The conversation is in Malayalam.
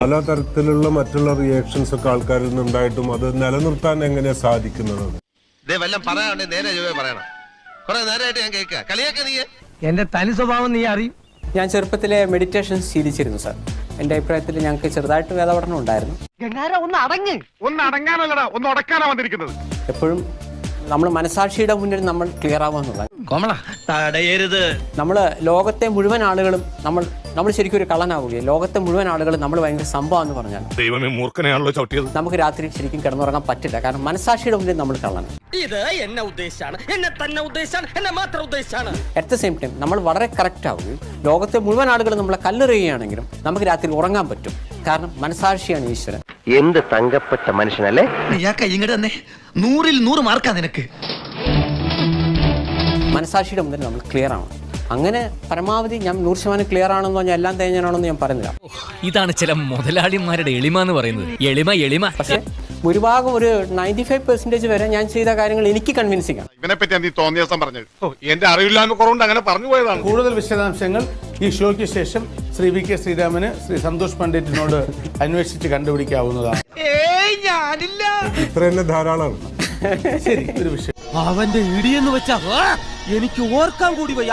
പലതരത്തിലുള്ള മറ്റുള്ള റിയാക്ഷൻസ് ഒക്കെ ആൾക്കാരിൽ നിന്നുണ്ടായിട്ടും അത് നിലനിർത്താൻ എങ്ങനെയാ സാധിക്കുന്നത്? എന്റെ തനി സ്വഭാവം നീ അറിയും. ഞാൻ ചെറുപ്പത്തിലെ മെഡിറ്റേഷൻ ശീലിച്ചിരുന്നു സാർ. എൻ്റെ അഭിപ്രായത്തിൽ ഞങ്ങൾക്ക് ചെറുതായിട്ട് വേദപഠനം ഉണ്ടായിരുന്നു. എപ്പോഴും നമ്മൾ മനസാക്ഷിയുടെ മുന്നിൽ നമ്മൾ ക്ലിയർ ആവാന്നുള്ളത്. നമ്മൾ ലോകത്തെ മുഴുവൻ ആളുകളും നമ്മൾ ശരിക്കും ഒരു കള്ളനാവുകയും ലോകത്തെ മുഴുവൻ ആളുകളും നമ്മൾ ഭയങ്കര സംഭവം എന്ന് പറഞ്ഞാൽ ദൈവമേ മൂർഖനെയാണല്ലോ ചവിട്ടിയത്. നമുക്ക് രാത്രി ശരിക്കും കിടന്നുറങ്ങാൻ പറ്റില്ല. കാരണം മനസാക്ഷിയുടെ മുന്നിൽ നമ്മൾ കള്ളനാണ്. ഇത് എന്നെ ഉദ്ദേശാണ്, എന്നെ തന്നെ ഉദ്ദേശാണ്, എന്നെ മാത്രം ഉദ്ദേശാണ്. അറ്റ് ദ സെയിം ടൈം നമ്മൾ വളരെ കറക്റ്റ് ആവുകയും ലോകത്തെ മുഴുവൻ ആളുകളും നമ്മളെ കല്ലെറിയുകയാണെങ്കിലും നമുക്ക് രാത്രി ഉറങ്ങാൻ പറ്റും. കാരണം മനസാക്ഷിയാണ് ഈശ്വരൻ. എന്ത് തങ്കപ്പെട്ട മനുഷ്യനല്ലേ? ഇങ്ങോട്ട് തന്നെ 100-ൽ 100 മാർക്കാ നിനക്ക്. മനസാക്ഷിയുടെ മുന്നിൽ നമ്മൾ ക്ലിയർ ആണ്. അങ്ങനെ പരമാവധി ഞാൻ 100% ക്ലിയർ ആണെന്ന് പറഞ്ഞാൽ എല്ലാം തേഞ്ഞാണെന്ന് ഞാൻ പറയുന്നില്ല. ഇതാണ് ചില മുതലാളിമാരുടെ എളിമ എന്ന് പറയുന്നത്. എളിമ. പക്ഷേ ഭൂരിഭാഗം ഒരു 95% വരെ ഞാൻ ചെയ്ത കാര്യങ്ങൾ എനിക്ക് കൺവിൻസിംഗ് ആണ്. ഇതിനെപ്പറ്റി നീ തോന്നിയ ദിവസം പറഞ്ഞത് എന്റെ അറിവില്ലായ്മ കുറവുണ്ട് അങ്ങനെ പറഞ്ഞു പോയതാണ്. കൂടുതൽ വിശദാംശങ്ങൾ ഈ ഷോയ്ക്ക് ശേഷം ശ്രീ വി കെ ശ്രീരാമന് ശ്രീ സന്തോഷ് പണ്ഡിറ്റിനോട് അന്വേഷിച്ച് കണ്ടുപിടിക്കാവുന്നതാണ്. ഇത്ര തന്നെ ധാരാളമാണ്. ശരി, ഒരു വിഷയം അവന്റെ ഇടിയെന്ന് വെച്ചാ എനിക്ക് ഓർക്കാൻ കൂടി പോയി.